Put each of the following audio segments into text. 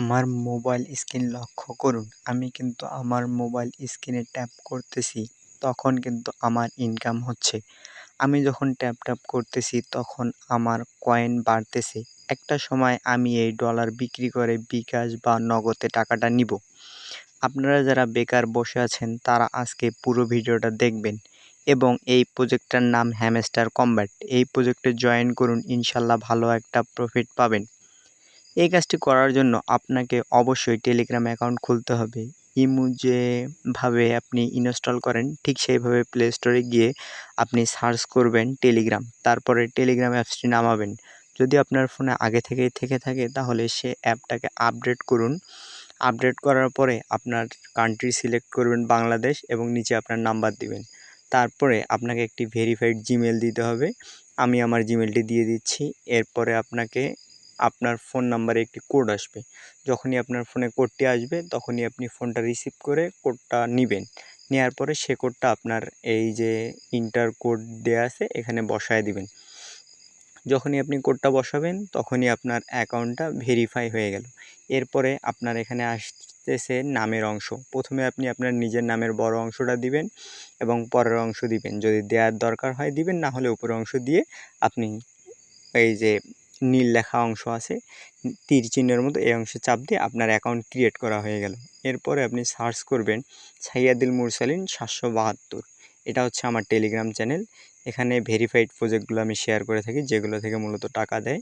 আমার mobile screen লক্ষ্য করুন। আমি কিন্তু আমার মোবাইল স্ক্রিনে ট্যাপ করতেছি, তখন কিন্তু আমার ইনকাম হচ্ছে। আমি যখন ট্যাপ করতেছি তখন আমার কয়েন বাড়তেছে। একটা সময় আমি এই ডলার বিক্রি করে বিকাশ বা নগদে টাকাটা নিবো। আপনারা যারা বেকার বসে আছেন তারা আজকে পুরো ভিডিওটা দেখবেন এবং এই প্রজেক্টটার নাম হ্যামস্টার কমব্যাট। এই প্রজেক্টে জয়েন করুন, ইনশাল্লাহ ভালো একটা প্রফিট পাবেন। এই কাজটি করার জন্য আপনাকে অবশ্যই টেলিগ্রাম অ্যাকাউন্ট খুলতে হবে। ইমো যেভাবে আপনি ইনস্টল করেন ঠিক সেইভাবে প্লে স্টোরে গিয়ে আপনি সার্চ করবেন টেলিগ্রাম। তারপরে টেলিগ্রাম অ্যাপসটি নামাবেন। যদি আপনার ফোনে আগে থেকেই থেকে থাকে তাহলে সে অ্যাপটাকে আপডেট করুন। আপডেট করার পরে আপনার কান্ট্রি সিলেক্ট করবেন বাংলাদেশ এবং নিচে আপনার নাম্বার দিবেন। তারপরে আপনাকে একটি ভেরিফাইড জিমেল দিতে হবে। আমি আমার জিমেলটি দিয়ে দিচ্ছি। এরপরে আপনাকে আপনার ফোন নাম্বারে একটি কোড আসবে। যখনই আপনার ফোনে কোডটি আসবে তখনই আপনি ফোনটা রিসিভ করে কোডটা নিবেন। নেওয়ার পরে সে কোডটা আপনার এই যে ইন্টার কোড দেয়া আছে এখানে বসায় দিবেন। যখনই আপনি কোডটা বসাবেন তখনই আপনার অ্যাকাউন্টটা ভেরিফাই হয়ে গেল। এরপরে আপনার এখানে আসতেছে নামের অংশ। প্রথমে আপনি আপনার নিজের নামের বড় অংশটা দিবেন এবং পরের অংশ দিবেন। যদি দেওয়ার দরকার হয় দিবেন, না হলে উপরের অংশ দিয়ে আপনি এই যে নীল লেখা অংশ আছে তীর চিহ্নের মতো, এই অংশে চাপ দিয়ে আপনার অ্যাকাউন্ট ক্রিয়েট করা হয়ে গেল। এরপরে আপনি সার্চ করবেন সাইয়াদুল মুরসালিন 772। এটা হচ্ছে আমার টেলিগ্রাম চ্যানেল। এখানে ভেরিফাইড প্রজেক্টগুলো আমি শেয়ার করে থাকি, যেগুলো থেকে মূলত টাকা দেয়।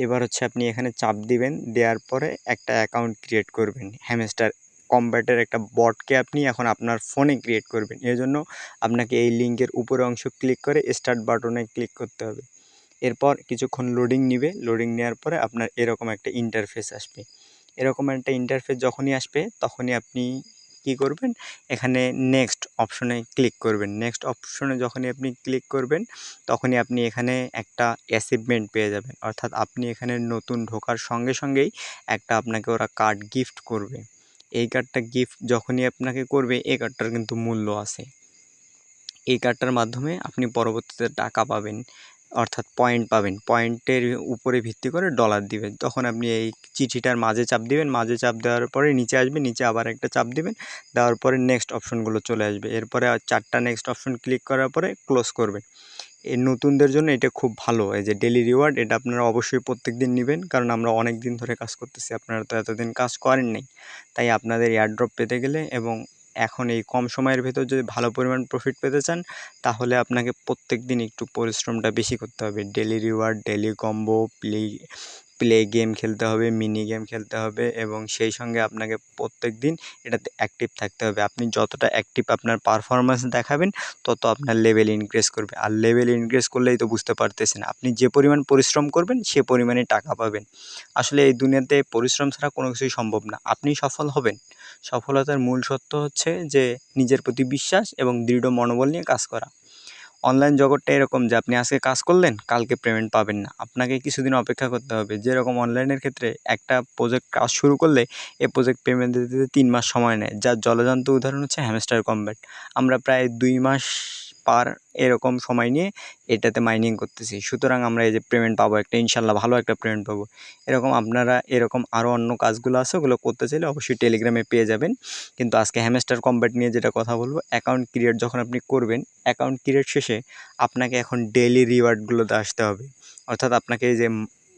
এবার হচ্ছে আপনি এখানে চাপ দিবেন, দেওয়ার পরে একটা অ্যাকাউন্ট ক্রিয়েট করবেন। হ্যামস্টার কমব্যাটের একটা বটকে আপনি এখন আপনার ফোনে ক্রিয়েট করবেন। এজন্য আপনাকে এই লিঙ্কের উপরে অংশ ক্লিক করে স্টার্ট বাটনে ক্লিক করতে হবে। এরপর কিছুক্ষণ লোডিং নিবে। লোডিং নেওয়ার পরে আপনার এরকম একটা ইন্টারফেস আসবে। এরকম একটা ইন্টারফেস যখনই আসবে তখনই আপনি কি করবেন, এখানে নেক্সট অপশনে ক্লিক করবেন। নেক্সট অপশনে যখনই আপনি ক্লিক করবেন তখনই আপনি এখানে একটা অ্যাচিভমেন্ট পেয়ে যাবেন। অর্থাৎ আপনি এখানে নতুন ঢোকার সঙ্গে সঙ্গেই একটা আপনাকে ওরা কার্ড গিফট করবে। এই কার্ডটা গিফট যখনই আপনাকে করবে এই কার্ডটার কিন্তু মূল্য আছে। এই কার্ডটার মাধ্যমে আপনি পরবর্তীতে টাকা পাবেন, অর্থাৎ পয়েন্ট পাবেন। পয়েন্টের উপরে ভিত্তি করে ডলার দিবেন। তখন আপনি এই চিঠিটার মাঝে চাপ দিবেন। মাঝে চাপ দেওয়ার পরে নিচে আসবে, নিচে আবার একটা চাপ দিবেন। দেওয়ার পরে নেক্সট অপশনগুলো চলে আসবে। এরপরে 4টা নেক্সট অপশন ক্লিক করার পরে ক্লোজ করবেন। এই নতুনদের জন্য এটা খুব ভালো। এই যে ডেলি রিওয়ার্ড, এটা আপনারা অবশ্যই প্রত্যেকদিন নেবেন, কারণ আমরা অনেক দিন ধরে কাজ করতেছি। আপনারা তো এতদিন কাজ করেন নাই, তাই আপনাদের এয়ারড্রপ পেতে গেলে এবং এখন এই কম সময়ের ভেতর যদি ভালো পরিমাণ প্রফিট পেতে চান তাহলে আপনাকে প্রত্যেক দিন একটু পরিশ্রমটা বেশি করতে হবে। Daily reward, daily combo, play game খেলতে হবে, মিনি গেম খেলতে হবে এবং সেই সঙ্গে আপনাকে প্রত্যেক দিন এটাতে অ্যাক্টিভ থাকতে হবে। আপনি যতটা অ্যাক্টিভ আপনার পারফরমেন্স দেখাবেন তত আপনার লেভেল ইনক্রিজ করবে। আর লেভেল ইনক্রিজ করলেই তো বুঝতে পারতেছেন, আপনি যে পরিমাণ পরিশ্রম করবেন সে পরিমাণে টাকা পাবেন। আসলে এই দুনিয়াতে পরিশ্রম ছাড়া কোনো কিছুই সম্ভব না। আপনি সফল হবেন। সফলতার মূল সত্য হচ্ছে যে নিজের প্রতি বিশ্বাস এবং দৃঢ় মনোবল নিয়ে কাজ করা। অনলাইন জগৎটা এরকম যে আপনি আজকে কাজ করলেন, কালকে পেমেন্ট পাবেন না। আপনাকে কিছুদিন অপেক্ষা করতে হবে। যেরকম অনলাইনের ক্ষেত্রে একটা প্রজেক্ট কাজ শুরু করলে এই প্রজেক্ট পেমেন্ট দিতে 3 মাস সময় নেয়। যার জলজান্ত উদাহরণ হচ্ছে হ্যামস্টার কমব্যাট। আমরা প্রায় 2 মাস পার এরকম সময় নিয়ে এটাতে মাইনিং করতেছি। সুতরাং আমরা এই যে পেমেন্ট পাবো একটা, ইনশাল্লাহ ভালো একটা পেমেন্ট পাবো। এরকম আপনারা এরকম আরও অন্য কাজগুলো আছে, ওগুলো করতে চাইলে অবশ্যই টেলিগ্রামে পেয়ে যাবেন। কিন্তু আজকে হ্যামস্টার কমব্যাট নিয়ে যেটা কথা বলবো, অ্যাকাউন্ট ক্রিয়েট যখন আপনি করবেন, অ্যাকাউন্ট ক্রিয়েট শেষে আপনাকে এখন ডেইলি রিওয়ার্ডগুলোতে আসতে হবে। অর্থাৎ আপনাকে এই যে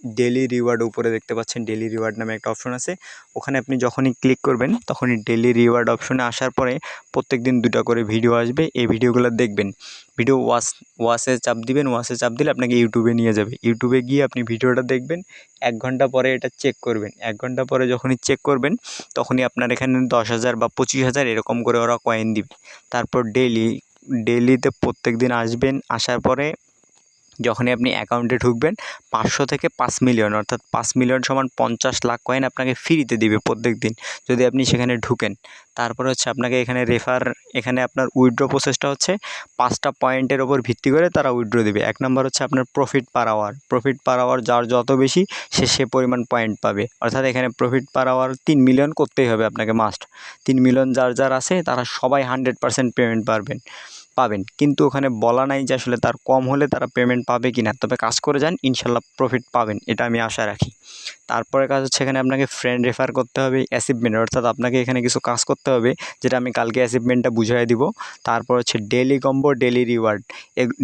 ডেইলি রিওয়ার্ড উপরে দেখতে পাচ্ছেন, ডেইলি রিওয়ার্ড নামে একটা অপশন আছে। ওখানে আপনি যখনই ক্লিক করবেন তখনই ডেইলি রিওয়ার্ড অপশনে আসার পরে প্রত্যেকদিন 2টা করে ভিডিও আসবে। এই ভিডিওগুলো দেখবেন। ভিডিও ওয়াচে চাপ দিবেন। ওয়াচে চাপ দিলে আপনাকে ইউটিউবে নিয়ে যাবে। ইউটিউবে গিয়ে আপনি ভিডিওটা দেখবেন। 1 ঘন্টা পরে এটা চেক করবেন। 1 ঘন্টা পরে যখনই চেক করবেন তখনই আপনার এখানে 10,000 বা 25,000 এরকম করে ওরা কয়েন দিবে। তারপর ডেইলিতে প্রত্যেকদিন আসবেন। আসার পরে যখনই আপনি অ্যাকাউন্টে ঢুকবেন 500 থেকে 5 মিলিয়ন, অর্থাৎ 5 মিলিয়ন সমান 50 লাখ কয়েন আপনাকে ফ্রিতে দিবে প্রত্যেক দিন যদি আপনি সেখানে ঢুকেন। তারপরে হচ্ছে আপনাকে এখানে আপনার উইথড্র প্রসেসটা হচ্ছে 5টা পয়েন্টের ওপর ভিত্তি করে তারা উইথড্র দিবে। 1 নম্বর হচ্ছে আপনার profit per hour. Profit per hour যার যত বেশি সে পরিমাণ পয়েন্ট পাবে। অর্থাৎ এখানে প্রফিট পার আওয়ার 3 মিলিয়ন করতেই হবে আপনাকে, মাস্ট। 3 মিলিয়ন যার আছে তারা সবাই 100% পেমেন্ট পাবেন। কিন্তু ওখানে বলা নাই যে আসলে তার কম হলে তারা পেমেন্ট পাবে কি না। তবে কাজ করে যান, ইনশাল্লাহ প্রফিট পাবেন, এটা আমি আশা রাখি। তারপরে কাজ হচ্ছে এখানে আপনাকে ফ্রেন্ড রেফার করতে হবে অ্যাচিভমেন্ট, অর্থাৎ আপনাকে এখানে কিছু কাজ করতে হবে, যেটা আমি কালকে অ্যাচিভমেন্টটা বুঝিয়ে দিব। তারপর হচ্ছে daily combo, daily reward,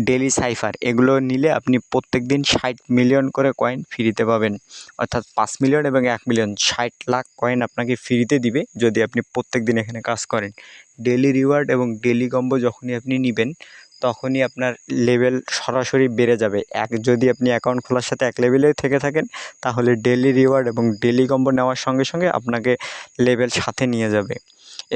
daily cipher, এগুলো নিলে আপনি প্রত্যেক দিন 60 মিলিয়ন করে কয়েন ফ্রিতে পাবেন। অর্থাৎ 5 মিলিয়ন এবং 1 মিলিয়ন 60 লাখ কয়েন আপনাকে ফ্রিতে দিবে যদি আপনি প্রত্যেক দিন এখানে কাজ করেন। ডেলি রিওয়ার্ড এবং ডেলি কম্বো যখনই আপনি নেবেন তখনই আপনার লেভেল সরাসরি বেড়ে যাবে। যদি আপনি অ্যাকাউন্ট খোলার সাথে এক লেভেলে থেকে থাকেন তাহলে ডেলি রিওয়ার্ড এবং ডেলি কম্বো নেওয়ার সঙ্গে সঙ্গে আপনাকে লেভেল সাথে নিয়ে যাবে।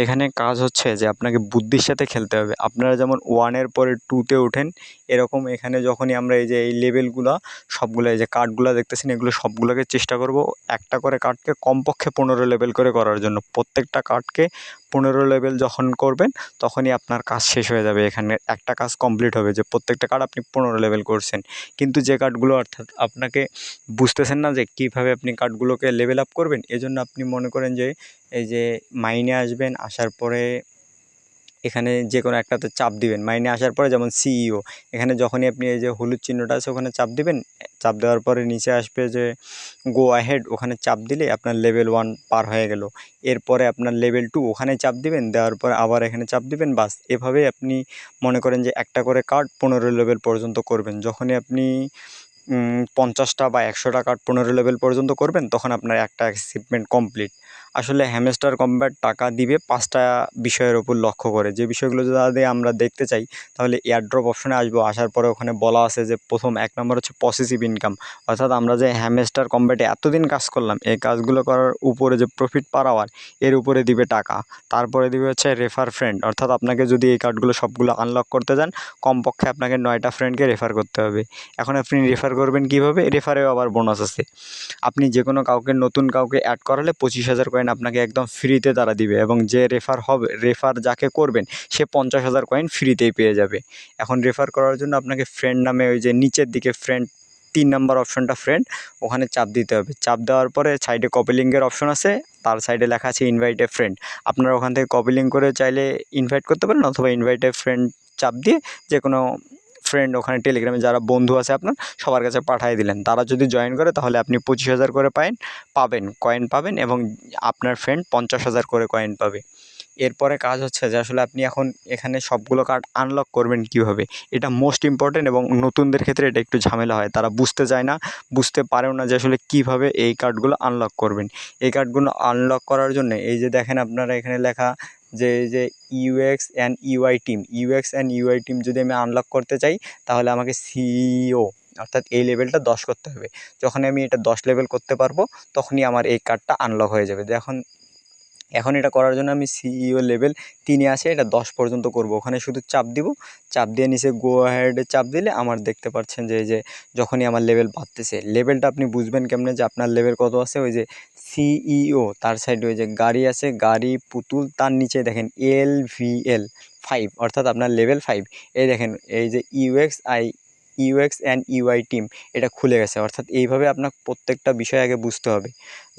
এখানে কাজ হচ্ছে যে আপনাকে বুদ্ধির সাথে খেলতে হবে। আপনারা যেমন 1-এর পরে 2-তে ওঠেন, এরকম এখানে যখনই আমরা এই যে এই লেভেলগুলো সবগুলো, এই যে কার্ডগুলো দেখতেছেন, এগুলো সবগুলোকে চেষ্টা করব একটা করে কার্ডকে কমপক্ষে 15 লেভেল করে করার জন্য। প্রত্যেকটা কার্ডকে 15 লেভেল যখন করবেন তখনই আপনার কাজ শেষ হয়ে যাবে। এখানে একটা কাজ কমপ্লিট হবে যে প্রত্যেকটা কার্ড আপনি 15 লেভেল করছেন। কিন্তু যে কার্ডগুলো অর্থাৎ আপনাকে বুঝতেছেন না যে কীভাবে আপনি কার্ডগুলোকে লেভেল আপ করবেন, এজন্য আপনি মনে করেন যে এই যে মাইনে আসবেন, আসার পরে এখানে যে কোনো একটাতে চাপ দিবেন। মাইনে আসার পরে যেমন সিইও, এখানে যখনই আপনি এই যে হলুদ চিহ্নটা আছে ওখানে চাপ দিবেন। চাপ দেওয়ার পরে নিচে আসবে যে গো অ্যাহেড, ওখানে চাপ দিলে আপনার লেভেল 1 পার হয়ে গেল। এরপরে আপনার লেভেল 2, ওখানে চাপ দিবেন, দেওয়ার পরে আবার এখানে চাপ দিবেন, বাস। এভাবেই আপনি মনে করেন যে একটা করে কার্ড 15 লেভেল পর্যন্ত করবেন। যখনই আপনি 50টা বা 100টা কার্ড 15 লেভেল পর্যন্ত করবেন তখন আপনার একটা অ্যাচিভমেন্ট কমপ্লিট। আসলে হ্যামস্টার কম্ব্যাট টাকা দিবে 5টা বিষয়ের ওপর লক্ষ্য করে। যে বিষয়গুলো যদি আমরা দেখতে চাই তাহলে এয়ারড্রপ অপশনে আসবো। আসার পরে ওখানে বলা আছে যে প্রথম 1 নম্বর হচ্ছে পসেসিভ ইনকাম, অর্থাৎ আমরা যে হ্যামস্টার কম্ব্যাটে এতদিন কাজ করলাম, এই কাজগুলো করার উপরে যে প্রফিট পার আওয়ার, এর উপরে দিবে টাকা। তারপরে দিবে হচ্ছে রেফার ফ্রেন্ড, অর্থাৎ আপনাকে যদি এই কার্ডগুলো সবগুলো আনলক করতে যান কমপক্ষে আপনাকে 9টা ফ্রেন্ডকে রেফার করতে হবে। এখন আপনি রেফার করবেন কীভাবে? রেফারেও আবার বোনাস আছে। আপনি যে কোনো কাউকে, নতুন কাউকে অ্যাড করালে 25,000 কয়েন আপনাকে একদম ফ্রিতে তারা দিবে, এবং যে রেফার যাকে করবেন সে 50,000 কয়েন ফ্রিতেই পেয়ে যাবে। এখন রেফার করার জন্য আপনাকে ফ্রেন্ড নামে ওই যে নিচের দিকে ফ্রেন্ড, 3 নাম্বার অপশনটা ফ্রেন্ড, ওখানে চাপ দিতে হবে। চাপ দেওয়ার পরে সাইডে কপি লিঙ্কের অপশন আছে, তার সাইডে লেখা আছে ইনভাইট এ ফ্রেন্ড। আপনারা ওখান থেকে কপি লিঙ্ক করে চাইলে ইনভাইট করতে পারেন, অথবা ইনভাইট এ ফ্রেন্ড চাপ দিয়ে যে কোনো ফ্রেন্ড ওখানে টেলিগ্রামে যারা বন্ধু আছে আপনার সবার কাছে পাঠিয়ে দিলেন। তারা যদি জয়েন করে তাহলে আপনি 25,000 করে কয়েন পাবেন, এবং আপনার ফ্রেন্ড 50,000 করে কয়েন পাবে। এরপরে কাজ হচ্ছে যে আসলে আপনি এখন এখানে সবগুলো কার্ড আনলক করবেন কীভাবে, এটা মোস্ট ইম্পর্টেন্ট, এবং নতুনদের ক্ষেত্রে এটা একটু ঝামেলা হয়। তারা বুঝতে চায় না, বুঝতে পারেও না যে আসলে কীভাবে এই কার্ডগুলো আনলক করবেন। এই কার্ডগুলো আনলক করার জন্য এই যে দেখেন আপনারা এখানে লেখা যে এই যে ইউএক্স অ্যান্ড ইউআই টিম যদি আমি আনলক করতে চাই তাহলে আমাকে সিইও, অর্থাৎ এই লেভেলটা 10 করতে হবে। যখন আমি এটা 10 লেভেল করতে পারবো তখনই আমার এই কার্ডটা আনলক হয়ে যাবে। এখন এটা করার জন্য আমি সিইও লেভেল 3-এ আছে, এটা 10 পর্যন্ত করব। ওখানে শুধু চাপ দিব, চাপ দিয়ে নিচে গো অ্যাহেডে চাপ দিলে আমার দেখতে পাচ্ছেন যে এই যে যখনই আমার লেভেল বাড়তেছে, লেভেলটা আপনি বুঝবেন কেমনে যে আপনার লেভেল কত আছে? ওই যে সিইও, তার সাইডে ওই যে গাড়ি আছে, গাড়ি পুতুল, তার নিচে দেখেন LVL 5, অর্থাৎ আপনার লেভেল 5। এই দেখেন এই যে ইউএক্স অ্যান্ড ইউআই টিম, এটা খুলে গেছে। অর্থাৎ এইভাবে আপনার প্রত্যেকটা বিষয় আগে বুঝতে হবে।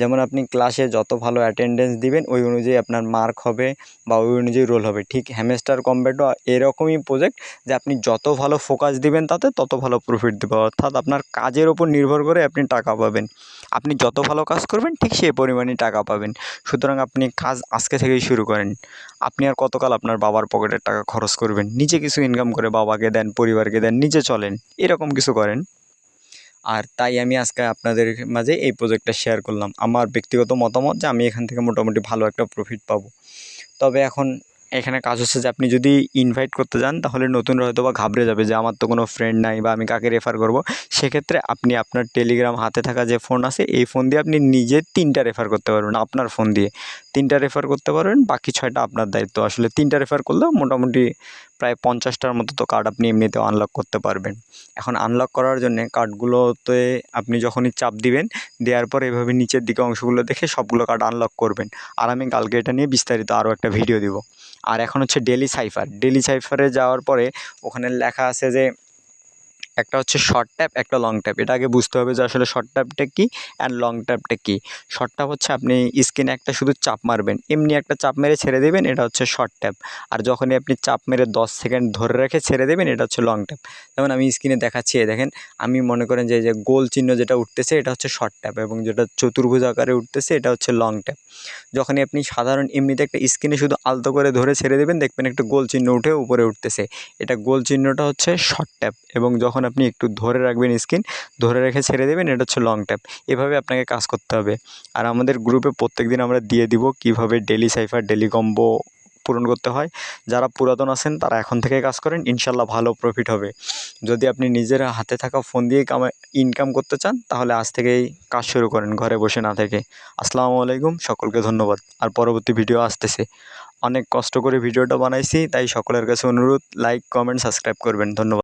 যেমন আপনি ক্লাসে যত ভালো অ্যাটেন্ডেন্স দিবেন ওই অনুযায়ী আপনার মার্ক হবে বা ওই অনুযায়ী রোল হবে। ঠিক হ্যামস্টার কম্ব্যাটও এরকমই প্রজেক্ট, যে আপনি যত ভালো ফোকাস দিবেন তাতে তত ভালো প্রফিট দেবে। অর্থাৎ আপনার কাজের ওপর নির্ভর করে আপনি টাকা পাবেন। আপনি যত ভালো কাজ করবেন ঠিক সেই পরিমাণই টাকা পাবেন। সুতরাং আপনি কাজ আজকে থেকেই শুরু করেন। আপনি আর কতকাল আপনার বাবার পকেটের টাকা খরচ করবেন? নিজে কিছু ইনকাম করে বাবাকে দেন, পরিবারকে দেন, নিজে চলেন, এরকম কিছু করেন। আর তাই আমি আজকে আপনাদের মাঝে এই প্রজেক্টটা শেয়ার করলাম। আমার ব্যক্তিগত মতামত যে আমি এখান থেকে মোটামুটি ভালো একটা প্রফিট পাবো। তবে এখন এখানে কাজ হচ্ছে যে আপনি যদি ইনভাইট করতে যান তাহলে নতুনরা হয়তো বা ঘাবড়ে যাবে যে আমার তো কোনো ফ্রেন্ড নাই বা আমি কাকে রেফার করব। সেক্ষেত্রে আপনি আপনার টেলিগ্রাম হাতে থাকা যে ফোন আছে এই ফোন দিয়ে আপনি নিজে 3টা রেফার করতে পারবেন। আপনার ফোন দিয়ে 3টা রেফার করতে পারবেন, বাকি 6টা আপনার দায়িত্ব। আসলে 3টা রেফার করলেও মোটামুটি প্রায় 50টার মতো তো কার্ড আপনি এমনিতেও আনলক করতে পারবেন। এখন আনলক করার জন্যে কার্ডগুলোতে আপনি যখনই চাপ দিবেন, দেওয়ার পর এভাবে নিচের দিকে অংশগুলো দেখে সবগুলো কার্ড আনলক করবেন। আর আমি কালকে এটা নিয়ে বিস্তারিত আরও একটা ভিডিও দিব। আর এখন হচ্ছে ডেলি সাইফারে যাওয়ার পরে ওখানে লেখা আছে যে একটা হচ্ছে শর্ট ট্যাপ, একটা লং ট্যাপ। এটা আগে বুঝতে হবে যে আসলে শর্ট ট্যাপটা কী অ্যান্ড লং ট্যাপটা কী। শর্ট ট্যাপ হচ্ছে আপনি স্ক্রিনে একটা শুধু চাপ মারবেন, এমনি একটা চাপ মেরে ছেড়ে দেবেন, এটা হচ্ছে শর্ট ট্যাপ। আর যখনই আপনি চাপ মেরে 10 সেকেন্ড ধরে রেখে ছেড়ে দেবেন, এটা হচ্ছে লং ট্যাপ। যেমন আমি স্ক্রিনে দেখাচ্ছি, এই দেখেন, আমি মনে করেন যে এই যে গোল চিহ্ন যেটা উঠতেছে এটা হচ্ছে শর্ট ট্যাপ, এবং যেটা চতুর্ভুজ আকারে উঠতেছে এটা হচ্ছে লং ট্যাপ। যখনই আপনি সাধারণ এমনিতে একটা স্ক্রিনে শুধু আলতো করে ধরে ছেড়ে দেবেন, দেখবেন একটা গোল চিহ্ন উঠে উপরে উঠতেছে, এটা গোল চিহ্নটা হচ্ছে শর্ট ট্যাপ। এবং যখন আপনি একটু ধরে রাখবেন স্ক্রিন, ধরে রেখে ছেড়ে দেবেন, এটা হচ্ছে লং ট্যাপ। এভাবে আপনাকে কাজ করতে হবে। আর আমাদের গ্রুপে প্রত্যেকদিন আমরা দিয়ে দিব কীভাবে ডেলি সাইফার, ডেলি কম্বো পূরণ করতে হয়। যারা পুরাতন আছেন তারা এখন থেকে কাজ করেন, ইনশাল্লাহ ভালো প্রফিট হবে। যদি আপনি নিজের হাতে থাকা ফোন দিয়ে ইনকাম করতে চান, তাহলে আজ থেকেই কাজ শুরু করেন ঘরে বসে না থেকে। আসসালামু আলাইকুম, সকলকে ধন্যবাদ। আর পরবর্তী ভিডিও আসতেছে। অনেক কষ্ট করে ভিডিওটা বানাইছি, তাই সকলের কাছে অনুরোধ, লাইক, কমেন্ট, সাবস্ক্রাইব করবেন। ধন্যবাদ।